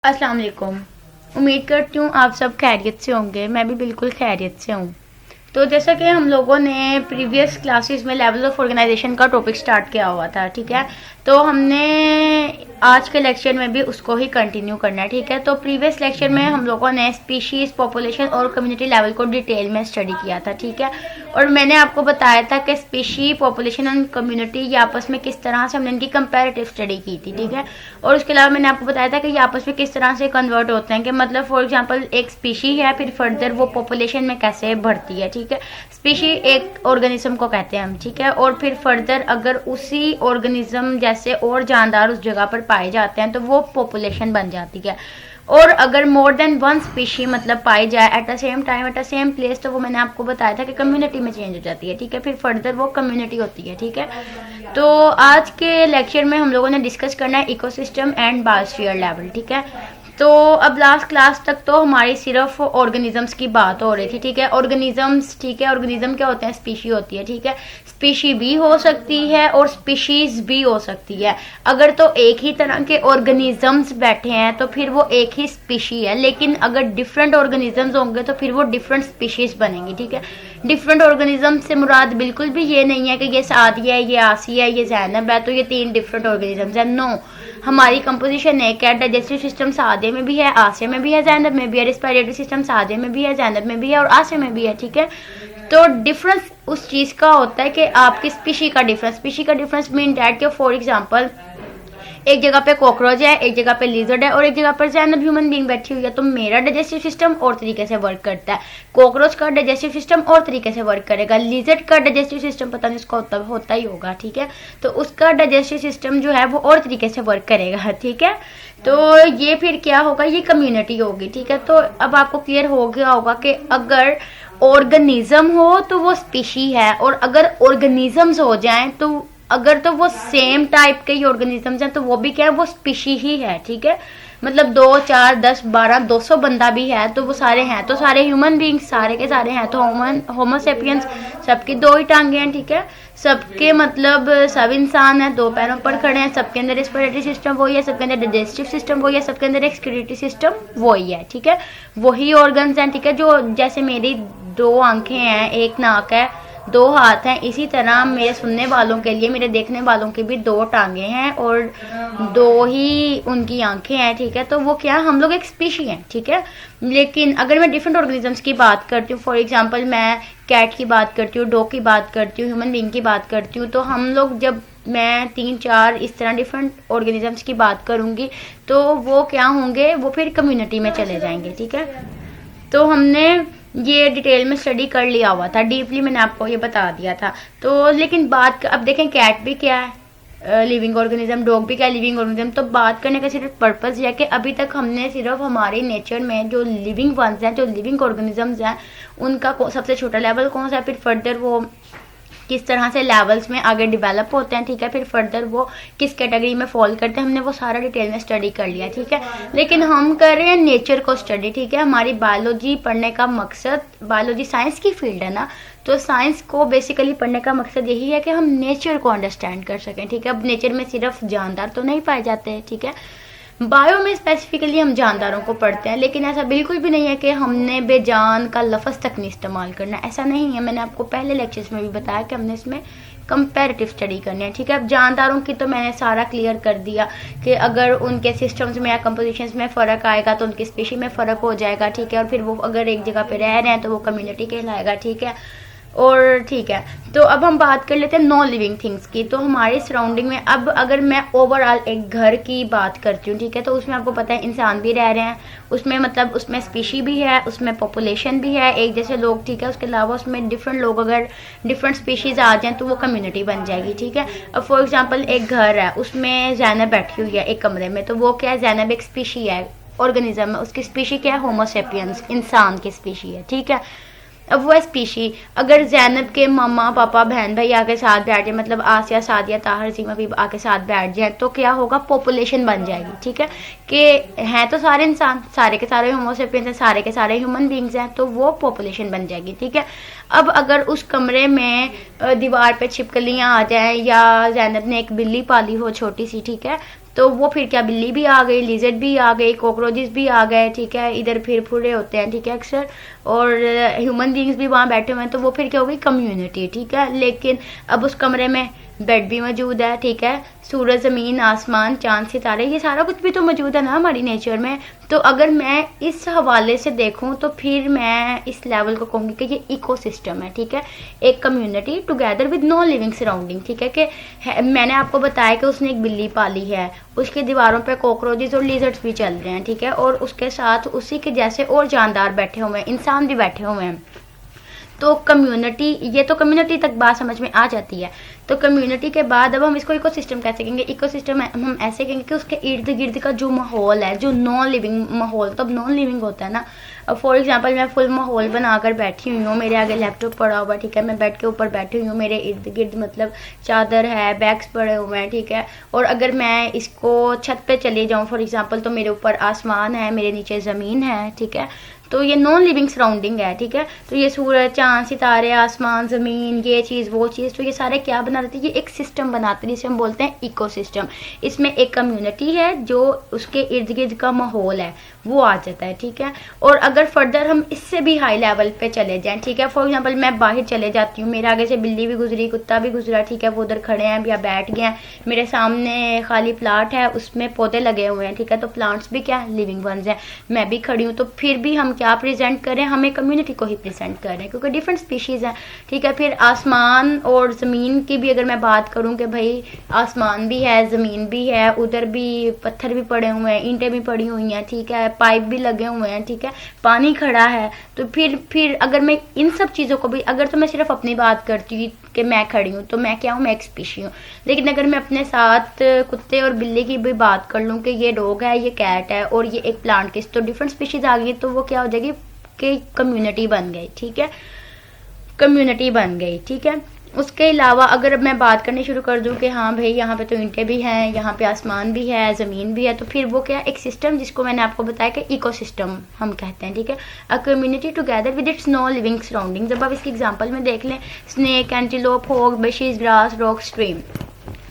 अस्सलाम वालेकुम। उम्मीद करती हूँ आप सब खैरियत से होंगे। मैं भी बिल्कुल खैरियत से हूँ। तो जैसा कि हम लोगों ने प्रीवियस क्लासेस में लेवल ऑफ ऑर्गेनाइजेशन का टॉपिक स्टार्ट किया हुआ था, ठीक है। तो हमने आज के लेक्चर में भी उसको ही कंटिन्यू करना है, ठीक है। तो प्रीवियस लेक्चर में हम लोगों ने स्पीशीज, पॉपुलेशन और कम्युनिटी लेवल को डिटेल में स्टडी किया था, ठीक है। और मैंने आपको बताया था कि स्पीशी, पॉपुलेशन एंड कम्युनिटी ये आपस में किस तरह से हमने इनकी कंपैरेटिव स्टडी की थी, ठीक है। और उसके अलावा मैंने आपको बताया था कि ये आपस में किस तरह से कन्वर्ट होते हैं, कि मतलब फॉर एग्जांपल एक स्पीशी है, फिर फर्दर वो पॉपुलेशन में कैसे बढ़ती है, ठीक है। स्पीशी एक ऑर्गेनिज्म को कहते हैं हम, ठीक है। और फिर फर्दर अगर उसी ऑर्गेनिज्म जैसे और जानदार उस जगह पर पाए जाते हैं तो वो पॉपुलेशन बन जाती है। और अगर मोर देन वन स्पीशी मतलब पाई जाए at the same time at the same place, तो वो मैंने आपको बताया था कि कम्युनिटी में चेंज हो जाती है, ठीक है। फिर फर्दर वो कम्युनिटी होती है, ठीक है। तो आज के लेक्चर में हम लोगों ने डिस्कस करना है इकोसिस्टम एंड बायोस्फीयर लेवल, ठीक है। तो अब लास्ट क्लास तक तो हमारी सिर्फ ऑर्गेनिजम्स की बात हो रही थी, ठीक है। ऑर्गेनिजम्स, ठीक है। ऑर्गेनिज्म क्या होते हैं? स्पीशी होती है, ठीक है। स्पीशी भी हो सकती है और स्पीशीज भी हो सकती है। अगर तो एक ही तरह के ऑर्गेनिजम्स बैठे हैं तो फिर वो एक ही स्पीशी है, लेकिन अगर डिफरेंट ऑर्गेनिजम्स होंगे तो फिर वो डिफरेंट स्पीशीज बनेंगी, ठीक है। डिफरेंट ऑर्गेनिज्म से मुराद बिल्कुल भी ये नहीं है कि ये सादिया है, ये आसिया है, ये जैनब है, तो ये 3 डिफरेंट ऑर्गेनिजम्स है। नो, हमारी कंपोजिशन एक है। डाइजेस्टिव सिस्टम सादे में भी है, आसिया में भी है, जैनब में भी है। रिस्पिरेटरी सिस्टम सादे में भी है, जैनब में भी है और आसिया में भी है, ठीक है। तो डिफरेंस उस चीज का होता है कि आपकी स्पीशी का डिफरेंस मीन दैट के फॉर एग्जांपल एक जगह पे कॉकरोच है, एक जगह पे लिजर्ड है और एक जगह पर जैनब ह्यूमन बीइंग बैठी हुई है, तो मेरा डाइजेस्टिव सिस्टम और तरीके से वर्क करता है, कॉकरोच का डाइजेस्टिव सिस्टम और तरीके से वर्क करेगा, लिजर्ड का डाइजेस्टिव सिस्टम पता नहीं उसका होता ही होगा, ठीक है। तो उसका डाइजेस्टिव सिस्टम जो है वो और तरीके से वर्क करेगा, ठीक है। तो ये फिर क्या होगा? ये कम्युनिटी होगी, ठीक है। तो अब आपको क्लियर हो गया होगा कि अगर ऑर्गेनिज्म हो तो वो स्पीशी है, और अगर ऑर्गेनिजम्स हो जाएं तो अगर तो वो सेम टाइप के ही ऑर्गेनिजम्स हैं तो वो भी क्या है? वो स्पीशी ही है, ठीक है। मतलब 2, 4, 10, 12, 200 बंदा भी है तो वो सारे हैं, तो सारे ह्यूमन बींग्स सारे के सारे हैं, तो होमोसेपियंस सबकी 2 ही टांगे हैं, ठीक है। सबके मतलब सब इंसान है, 2 पैरों पर खड़े हैं, सबके अंदर रेस्पिरेटरी सिस्टम वही है, सबके अंदर डाइजेस्टिव सिस्टम वही है, सबके अंदर एक्सक्रीटरी सिस्टम वही है, ठीक है। वही ऑर्गन्स हैं, ठीक है। जो जैसे मेरी 2 आंखें हैं, 1 नाक है, 2 हाथ हैं, इसी तरह मेरे सुनने वालों के लिए, मेरे देखने वालों की भी 2 टांगे हैं और 2 ही उनकी आंखें हैं, ठीक है। तो वो क्या, हम लोग एक स्पीशी हैं, ठीक है। लेकिन अगर मैं डिफरेंट ऑर्गेनिजम्स की बात करती हूँ, फॉर एग्जांपल मैं कैट की बात करती हूँ, डॉग की बात करती हूँ, ह्यूमन बीइंग की बात करती हूँ, तो हम लोग जब मैं 3, 4 इस तरह डिफरेंट ऑर्गेनिजम्स की बात करूंगी तो वो क्या होंगे? वो फिर कम्युनिटी में चले जाएंगे, ठीक है। तो हमने ये डिटेल में स्टडी कर लिया हुआ था, डीपली मैंने आपको ये बता दिया था। तो लेकिन बात अब देखें, कैट भी क्या है? लिविंग ऑर्गेनिज्म, डॉग भी क्या है? Living organism. तो बात करने का सिर्फ पर्पस है कि अभी तक हमने सिर्फ हमारे नेचर में जो लिविंग वंस हैं, जो लिविंग ऑर्गेनिजम्स हैं, उनका सबसे छोटा लेवल कौन सा है, फिर फर्दर वो किस तरह से लेवल्स में आगे डेवलप होते हैं, ठीक है। फिर फर्दर वो किस कैटेगरी में फॉल करते हैं, हमने वो सारा डिटेल में स्टडी कर लिया, ठीक है। लेकिन हम कर रहे हैं नेचर को स्टडी, ठीक है। हमारी बायोलॉजी पढ़ने का मकसद, बायोलॉजी साइंस की फील्ड है ना, तो साइंस को बेसिकली पढ़ने का मकसद यही है कि हम नेचर को अंडरस्टैंड कर सकें, ठीक है। अब नेचर में सिर्फ जानदार तो नहीं पाए जाते, ठीक है। बायो में स्पेसिफिकली हम जानदारों को पढ़ते हैं, लेकिन ऐसा बिल्कुल भी नहीं है कि हमने बेजान का लफ्ज़ तक नहीं इस्तेमाल करना, ऐसा नहीं है। मैंने आपको पहले लेक्चर्स में भी बताया कि हमने इसमें कंपैरेटिव स्टडी करनी है, ठीक है। अब जानदारों की तो मैंने सारा क्लियर कर दिया कि अगर उनके सिस्टम्स में या कंपोजिशंस में फ़र्क आएगा तो उनकी स्पीशी में फ़र्क हो जाएगा, ठीक है। और फिर वो अगर एक जगह पे रह रहे हैं तो वो कम्युनिटी कहलाएगा, ठीक है। और ठीक है, तो अब हम बात कर लेते हैं नॉन लिविंग थिंग्स की। तो हमारे सराउंडिंग में अब अगर मैं ओवरऑल एक घर की बात करती हूँ, ठीक है, तो उसमें आपको पता है इंसान भी रह रहे हैं, उसमें मतलब उसमें स्पीशी भी है, उसमें पॉपुलेशन भी है, एक जैसे लोग, ठीक है। उसके अलावा उसमें डिफरेंट लोग अगर डिफरेंट स्पीशीज आ जाएं तो वो कम्युनिटी बन जाएगी, ठीक है। अब फॉर एग्जाम्पल एक घर है, उसमें जैनब बैठी हुई है एक कमरे में, तो वो क्या है? जैनब एक स्पीशी है, ऑर्गेनिज्म है, उसकी स्पीशी क्या है? होमोसेपियंस, इंसान की स्पीशी है, ठीक है। अब वो स्पीशी अगर जैनब के मम्मा पापा बहन भाई आके साथ बैठ जाए, मतलब आसिया सादिया ताहर सीमा भी आके साथ बैठ जाए, तो क्या होगा? पॉपुलेशन बन जाएगी, ठीक है। कि हैं तो सारे इंसान, सारे के सारे होमोसेपियंस हैं, सारे के सारे ह्यूमन बींग्स हैं, तो वो पॉपुलेशन बन जाएगी, ठीक है। अब अगर उस कमरे में दीवार पे छिपकलियाँ आ जाएं या जैनब ने एक बिल्ली पाली हो छोटी सी, ठीक है, तो वो फिर क्या, बिल्ली भी आ गई, लिजर्ड भी आ गई, कॉकरोचेस भी आ गए, ठीक है, इधर फिर फुरे होते हैं, ठीक है, अक्सर, और ह्यूमन बींग्स भी वहाँ बैठे हुए हैं, तो वो फिर क्या होगी, कम्युनिटी, ठीक है। लेकिन अब उस कमरे में बेड भी मौजूद है, ठीक है, सूरज, ज़मीन, आसमान, चांद, सितारे, ये सारा कुछ भी तो मौजूद है ना हमारी नेचर में। तो अगर मैं इस हवाले से देखूं तो फिर मैं इस लेवल को कहूँगी कि ये इकोसिस्टम है, ठीक है, एक community together with non living surrounding, ठीक है, कि मैंने आपको बताया कि उसने एक बिल्ली पाली है, उसकी दीवारों पे कॉकरोचेस और लिजर्ड्स भी चल रहे हैं, ठीक है, और उसके साथ उसी के जैसे और जानदार बैठे हुए हैं, इंसान भी बैठे हुए हैं। तो कम्युनिटी, ये तो कम्युनिटी तक बात समझ में आ जाती है। तो कम्युनिटी के बाद अब हम इसको इकोसिस्टम कैसे कहेंगे, इकोसिस्टम हम ऐसे कहेंगे कि उसके इर्द गिर्द का जो माहौल है, जो नॉन लिविंग माहौल, तो अब नॉन लिविंग होता है ना। अब फॉर एग्जांपल मैं फुल माहौल बनाकर बैठी हुई हूँ, मेरे आगे लैपटॉप पड़ा हुआ है, ठीक है, मैं बेड के ऊपर बैठी हुई हूँ, मेरे इर्द गिर्द मतलब चादर है, बैग्स पड़े हुए हैं, ठीक है, और अगर मैं इसको छत पे चली जाऊँ फॉर एग्जांपल, तो मेरे ऊपर आसमान है, मेरे नीचे ज़मीन है, ठीक है, तो ये नॉन लिविंग सराउंडिंग है, ठीक है। तो ये सूरज, चांद, सितारे, आसमान, ज़मीन, ये चीज़, वो चीज़, तो ये सारे क्या बनाते हैं, ये एक सिस्टम बनाते हैं जिसे हम बोलते हैं इकोसिस्टम। इसमें एक कम्युनिटी है, जो उसके इर्द गिर्द का माहौल है वो आ जाता है, ठीक है। और अगर फर्दर हम इससे भी हाई लेवल पे चले जाएं, ठीक है, फॉर एग्जांपल मैं बाहर चले जाती हूँ, मेरे आगे से बिल्ली भी गुजरी, कुत्ता भी गुजरा, ठीक है, वो उधर खड़े हैं या बैठ गए हैं, मेरे सामने खाली प्लाट है, उसमें पौधे लगे हुए हैं, ठीक है, तो प्लांट्स भी क्या लिविंग वंस हैं, मैं भी खड़ी हूँ, तो फिर भी हम क्या प्रेजेंट करें, हमें कम्युनिटी को ही प्रेजेंट कर रहे हैं, क्योंकि डिफरेंट स्पीशीज हैं, ठीक है। फिर आसमान और ज़मीन की भी अगर मैं बात करूं कि भाई आसमान भी है, ज़मीन भी है, उधर भी पत्थर भी पड़े हुए हैं, ईंटें भी पड़ी हुई हैं, ठीक है, पाइप भी लगे हुए हैं, ठीक है, पानी खड़ा है, तो फिर अगर मैं इन सब चीज़ों को भी, अगर तो मैं सिर्फ अपनी बात करती हूँ कि मैं खड़ी हूँ, तो मैं क्या हूँ, मैं एक स्पीशी हूँ। लेकिन अगर मैं अपने साथ कुत्ते और बिल्ली की भी बात कर लूँ कि ये डॉग है, ये कैट है और ये एक प्लांट की, तो डिफरेंट स्पीशीज आ गई, तो वो क्या हो जाएगी कि कम्युनिटी बन गई, ठीक है, कम्युनिटी बन गई, ठीक है। उसके अलावा अगर अब मैं बात करनी शुरू कर दूं कि हाँ भाई यहाँ पे तो ईंटें भी हैं, यहाँ पे आसमान भी है, ज़मीन भी है, तो फिर वो क्या, एक सिस्टम जिसको मैंने आपको बताया कि इकोसिस्टम हम कहते हैं, ठीक है, a community together with its non living surroundings. जब आप इसकी एग्जांपल में देख लें, snake, antelope, hog, bushes, grass, rock, stream,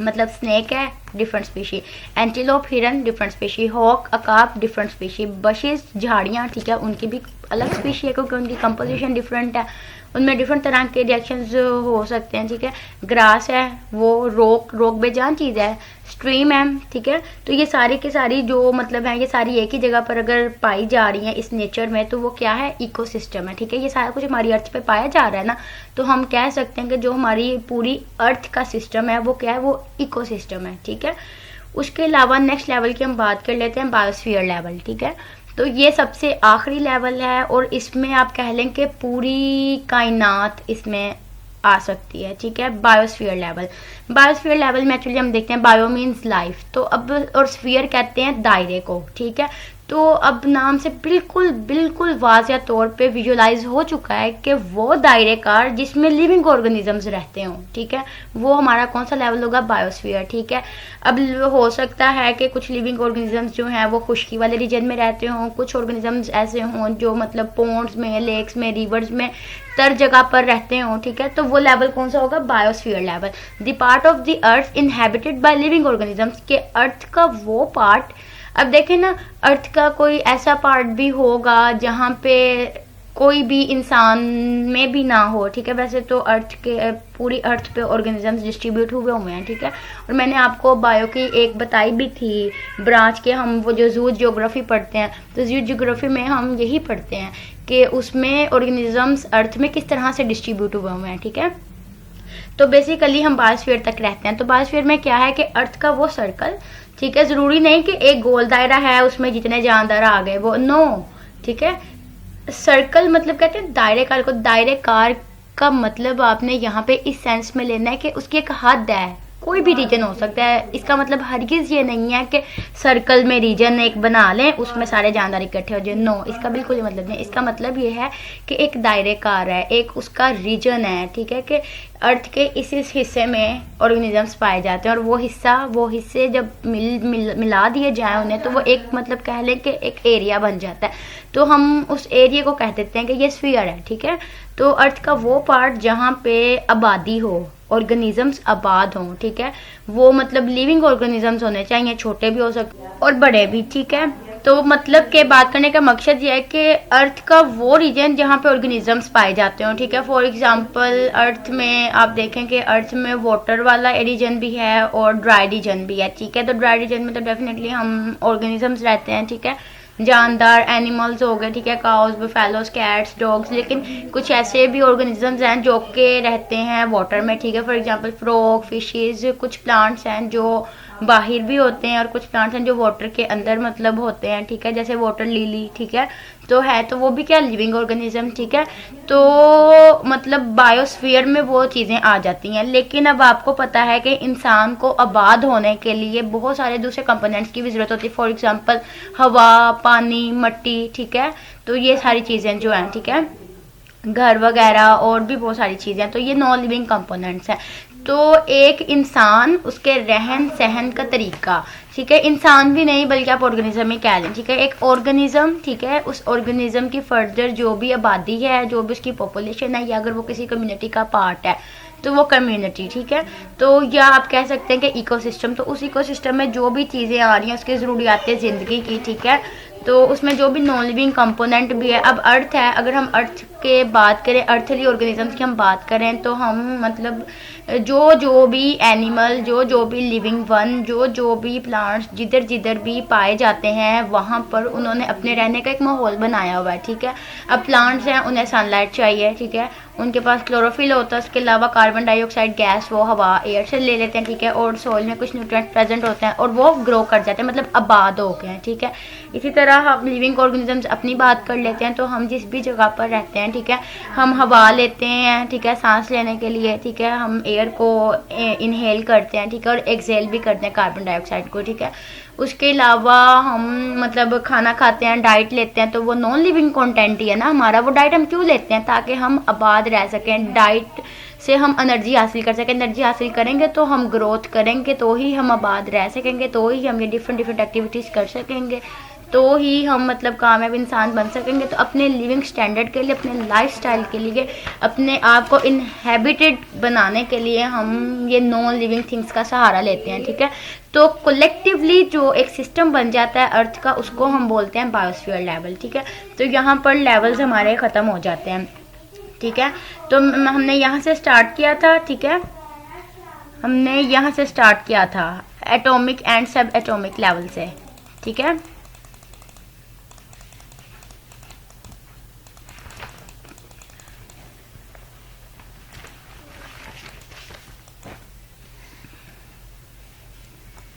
मतलब स्नेक है डिफरेंट स्पीशी, एंटीलोप हिरन डिफरेंट स्पीशी, हॉक अकाप डिफरेंट स्पीशी, बशीज झाड़ियाँ, ठीक है, उनकी भी अलग स्पीशी है क्योंकि उनकी कंपोजिशन डिफरेंट है, उनमें डिफरेंट तरह के रिएक्शंस हो सकते हैं, ठीक है। ग्रास है, वो रोक बेजान चीज़ है, स्ट्रीम है, ठीक है, तो ये सारी की सारी जो मतलब है, ये सारी एक ही जगह पर अगर पाई जा रही हैं इस नेचर में, तो वो क्या है, इकोसिस्टम है, ठीक है। ये सारा कुछ हमारी अर्थ पे पाया जा रहा है ना, तो हम कह सकते हैं कि जो हमारी पूरी अर्थ का सिस्टम है वो क्या है, वो इकोसिस्टम है, ठीक है। उसके अलावा नेक्स्ट लेवल की हम बात कर लेते हैं, बायोस्फीयर लेवल, ठीक है। तो ये सबसे आखिरी लेवल है और इसमें आप कह लें कि पूरी कायनात इसमें आ सकती है, ठीक है। बायोस्फीयर लेवल, बायोस्फीयर लेवल में एक्चुअली हम देखते हैं बायो मीन्स लाइफ, तो अब और स्फीयर कहते हैं दायरे को, ठीक है। तो अब नाम से बिल्कुल वाज़िया तौर पे विजुअलाइज हो चुका है कि वो दायरेकार जिसमें लिविंग ऑर्गेनिजम्स रहते हों, ठीक है, वो हमारा कौन सा लेवल होगा, बायोस्फीयर, ठीक है। अब हो सकता है कि कुछ लिविंग ऑर्गेनिजम्स जो हैं वो खुश्की वाले रीजन में रहते हों, कुछ ऑर्गेनिजम्स ऐसे हों जो मतलब पोन्ड्स में, लेक्स में, रिवर्स में तर जगह पर रहते हों, ठीक है, तो वो लेवल कौन सा होगा, biosphere level. The part of the earth inhabited by living organisms, के अर्थ का वो पार्ट, अब देखें ना, अर्थ का कोई ऐसा पार्ट भी होगा जहाँ पे कोई भी इंसान में भी ना हो, ठीक है। वैसे तो अर्थ के पूरी अर्थ पे ऑर्गेनिजम्स डिस्ट्रीब्यूट हुए हैं, ठीक है। और मैंने आपको बायो की एक बताई भी थी ब्रांच के, हम वो जो जू ज्योग्राफी पढ़ते हैं, तो जू ज्योग्राफी में हम यही पढ़ते हैं कि उसमें ऑर्गेनिजम्स अर्थ में किस तरह से डिस्ट्रीब्यूट हुए हैं, ठीक है। तो बेसिकली हम बायोस्फीयर तक रहते हैं। तो बायोस्फीयर में क्या है कि अर्थ का वो सर्कल, ठीक है, जरूरी नहीं कि एक गोल दायरा है उसमें जितने जानदार आ गए वो, नो, ठीक है। सर्कल मतलब कहते हैं दायरेकार को, दायरेकार का मतलब आपने यहाँ पे इस सेंस में लेना है कि उसकी एक हद है, कोई भी रीजन हो सकता है। इसका मतलब हरगिज ये नहीं है कि सर्कल में रीजन एक बना लें उसमें सारे जानदार इकट्ठे हो जाए, नो, इसका बिल्कुल मतलब नहीं। इसका मतलब ये है कि एक दायरेकार है, एक उसका रीजन है, ठीक है, कि अर्थ के इस हिस्से में ऑर्गेनिजम्स पाए जाते हैं और वो हिस्से जब मिला दिए जाए उन्हें, तो वो एक मतलब कह लें कि एक एरिया बन जाता है, तो हम उस एरिया को कह देते हैं कि ये स्फीयर है, ठीक है। तो अर्थ का वो पार्ट जहाँ पे आबादी हो, ऑर्गेनिजम्स आबाद हों, ठीक है, वो मतलब लिविंग ऑर्गेनिजम्स होने चाहिए, छोटे भी हो सकते और बड़े भी, ठीक है। तो मतलब के बात करने का मकसद ये है कि अर्थ का वो रीजन जहाँ पे ऑर्गेनिजम्स पाए जाते हो, ठीक है। फॉर एग्जांपल अर्थ में आप देखें कि अर्थ में वाटर वाला रीजन भी है और ड्राई रीजन भी है, ठीक है। तो ड्राई रीजन में तो डेफिनेटली हम ऑर्गेनिजम्स रहते हैं, ठीक है, जानदार एनिमल्स हो गए, ठीक है, काउस, बफेलोस, कैट्स, डॉग्स। लेकिन कुछ ऐसे भी ऑर्गेनिजम्स हैं जो के रहते हैं वाटर में, ठीक है। फॉर एग्जांपल फ्रॉग, फिशेस, कुछ प्लांट्स हैं जो बाहर भी होते हैं और कुछ प्लांट्स हैं जो वाटर के अंदर मतलब होते हैं, ठीक है, जैसे वाटर लिली, ठीक है। तो है तो वो भी क्या लिविंग ऑर्गेनिज्म, ठीक है। तो मतलब बायोस्फीयर में वो चीज़ें आ जाती हैं। लेकिन अब आपको पता है कि इंसान को आबाद होने के लिए बहुत सारे दूसरे कंपोनेंट्स की भी ज़रूरत होती है। फॉर एग्जांपल हवा, पानी, मिट्टी, ठीक है। तो ये सारी चीज़ें जो हैं, ठीक है, घर वगैरह और भी बहुत सारी चीज़ें, तो ये नॉन लिविंग कंपोनेंट्स हैं। तो एक इंसान, उसके रहन सहन का तरीका, ठीक है, इंसान भी नहीं बल्कि आप ऑर्गेनिज्म ही कह लें, ठीक है, एक ऑर्गेनिज्म, ठीक है, उस ऑर्गेनिज्म की फर्दर जो भी आबादी है, जो भी उसकी पॉपुलेशन है, या अगर वो किसी कम्युनिटी का पार्ट है तो वो कम्युनिटी, ठीक है। तो या आप कह सकते हैं कि इकोसिस्टम, तो उस इकोसिस्टम में जो भी चीज़ें आ रही हैं उसकी ज़रूरियात ज़िंदगी की, ठीक है, तो उसमें जो भी नॉन लिविंग कंपोनेंट भी है। अब अर्थ है, अगर हम अर्थ के बात करें, अर्थली ऑर्गेनिजम्स की हम बात करें, तो हम मतलब जो भी एनिमल, जो भी लिविंग वन, जो भी प्लांट्स जिधर जिधर भी पाए जाते हैं वहाँ पर उन्होंने अपने रहने का एक माहौल बनाया हुआ है, ठीक है। अब प्लांट्स हैं, उन्हें सनलाइट चाहिए, ठीक है, उनके पास क्लोरोफिल होता है, उसके अलावा कार्बन डाइऑक्साइड गैस वो हवा एयर से ले लेते हैं, ठीक है, और सोइल में कुछ न्यूट्रिएंट प्रेजेंट होते हैं और वो ग्रो कर जाते हैं, मतलब आबाद हो गए हैं, ठीक है। इसी तरह हम लिविंग ऑर्गेनिजम्स अपनी बात कर लेते हैं, तो हम जिस भी जगह पर रहते हैं, ठीक है, हम हवा लेते हैं, ठीक है, सांस लेने के लिए, ठीक है, हम एयर को इनहेल करते हैं, ठीक है, और एक्सहेल भी करते हैं कार्बन डाइऑक्साइड को, ठीक है। उसके अलावा हम मतलब खाना खाते हैं, डाइट लेते हैं, तो वो नॉन लिविंग कंटेंट ही है ना हमारा। वो डाइट हम क्यों लेते हैं? ताकि हम आबाद रह सकें, डाइट से हम एनर्जी हासिल कर सकें। एनर्जी हासिल करेंगे तो हम ग्रोथ करेंगे, तो ही हम आबाद रह सकेंगे, तो ही हम ये डिफरेंट डिफरेंट एक्टिविटीज़ कर सकेंगे, तो ही हम मतलब कामयाब इंसान बन सकेंगे। तो अपने लिविंग स्टैंडर्ड के लिए, अपने लाइफस्टाइल के लिए, अपने आप को इनहेबिटेड बनाने के लिए हम ये नॉन लिविंग थिंग्स का सहारा लेते हैं, ठीक है। तो कलेक्टिवली जो एक सिस्टम बन जाता है अर्थ का, उसको हम बोलते हैं बायोस्फीयर लेवल, ठीक है। तो यहाँ पर लेवल्स हमारे ख़त्म हो जाते हैं, ठीक है। तो हमने यहाँ से स्टार्ट किया था, ठीक है, हमने यहाँ से स्टार्ट किया था एटॉमिक एंड सब एटॉमिक लेवल से, ठीक है।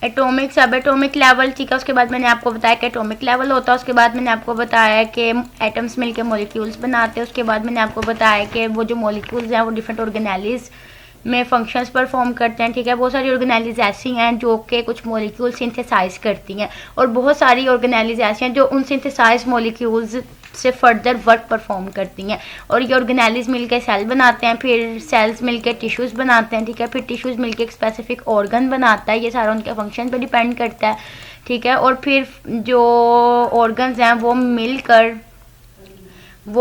एटॉमिक, सब एटॉमिक लेवल, ठीक है। उसके बाद मैंने आपको बताया कि एटॉमिक लेवल होता है। उसके बाद मैंने आपको बताया कि एटम्स मिलकर मॉलिक्यूल्स बनाते हैं। उसके बाद मैंने आपको बताया कि वो जो मॉलिक्यूल्स हैं वो डिफरेंट ऑर्गेनेलिज में फंक्शंस परफॉर्म करते हैं, ठीक है। बहुत सारी ऑर्गेनेलिज ऐसी हैं जो कि कुछ मॉलिक्यूल सिंथेसाइज करती हैं, और बहुत सारी ऑर्गेनेलिज ऐसी हैं जो उन सिंथेसाइज मॉलिक्यूल्स से फर्दर वर्क परफॉर्म करती हैं। और ये ऑर्गेनेलिज मिलकर सेल बनाते हैं, फिर सेल्स मिलकर टिश्यूज़ बनाते हैं, ठीक है, फिर टिश्यूज़ मिलकर एक स्पेसिफिक ऑर्गन बनाता है। ये सारा उनके फंक्शन पे डिपेंड करता है, ठीक है। और फिर जो ऑर्गन्स हैं वो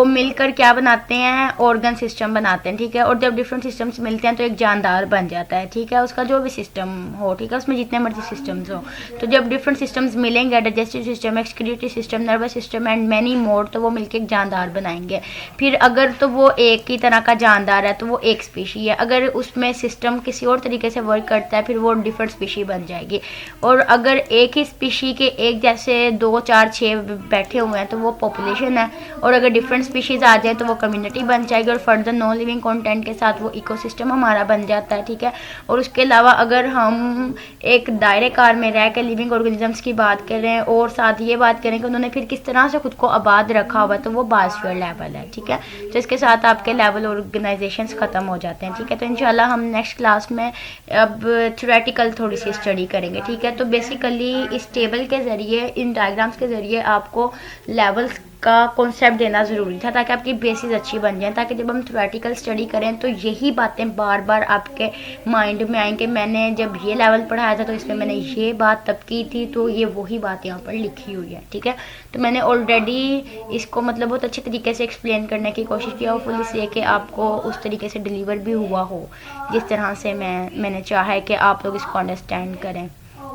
मिलकर क्या बनाते हैं? ऑर्गन सिस्टम बनाते हैं, ठीक है। और जब डिफरेंट सिस्टम्स मिलते हैं तो एक जानदार बन जाता है, ठीक है, उसका जो भी सिस्टम हो, ठीक है, उसमें जितने मर्जी सिस्टम्स हो। तो जब डिफरेंट सिस्टम्स मिलेंगे, digestive system, excretory system, nervous system and many more, तो वो मिलकर एक जानदार बनाएंगे। फिर अगर तो वो एक ही तरह का जानदार है तो वो एक स्पीशी है। अगर उसमें सिस्टम किसी और तरीके से वर्क करता है फिर वो डिफरेंट स्पीशी बन जाएगी। और अगर एक ही स्पीशी के एक जैसे 2, 4, 6 बैठे हुए हैं तो वो पॉपुलेशन है। और अगर डिफरेंट स्पीशीज आ जाए तो वो कम्युनिटी बन जाएगी, और फर्दर नॉन लिविंग कंटेंट के साथ वो इकोसिस्टम हमारा बन जाता है, ठीक है। और उसके अलावा अगर हम एक दायरे कार में रह कर लिविंग ऑर्गेनिजम्स की बात करें और साथ ये बात करें कि उन्होंने फिर किस तरह से खुद को आबाद रखा हुआ है, तो वो बायोस्फीयर लेवल है, ठीक है। तो इसके साथ आपके लेवल ऑर्गेनाइजेशंस ख़त्म हो जाते हैं, ठीक है। तो इंशाल्लाह हम नेक्स्ट क्लास में अब थ्योरेटिकल थोड़ी सी स्टडी करेंगे, ठीक है। तो बेसिकली इस टेबल के ज़रिए, इन डायग्राम्स के ज़रिए आपको लेवल्स का कॉन्सेप्ट देना ज़रूरी था, ताकि आपकी बेसिस अच्छी बन जाए, ताकि जब हम थ्योरेटिकल स्टडी करें तो यही बातें बार बार आपके माइंड में आएँ कि मैंने जब ये लेवल पढ़ाया था तो इसमें मैंने ये बात तब की थी, तो ये वही बात यहाँ पर लिखी हुई है। ठीक है, तो मैंने ऑलरेडी इसको मतलब बहुत अच्छे तरीके से एक्सप्लेन करने की कोशिश की, होपफुली इसलिए कि आपको उस तरीके से डिलीवर भी हुआ हो जिस तरह से मैंने चाहा है कि आप लोग इसको अंडरस्टैंड करें।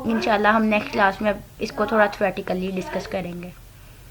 इंशाल्लाह हम नेक्स्ट क्लास में इसको थोड़ा थ्योरेटिकली डिस्कस करेंगे।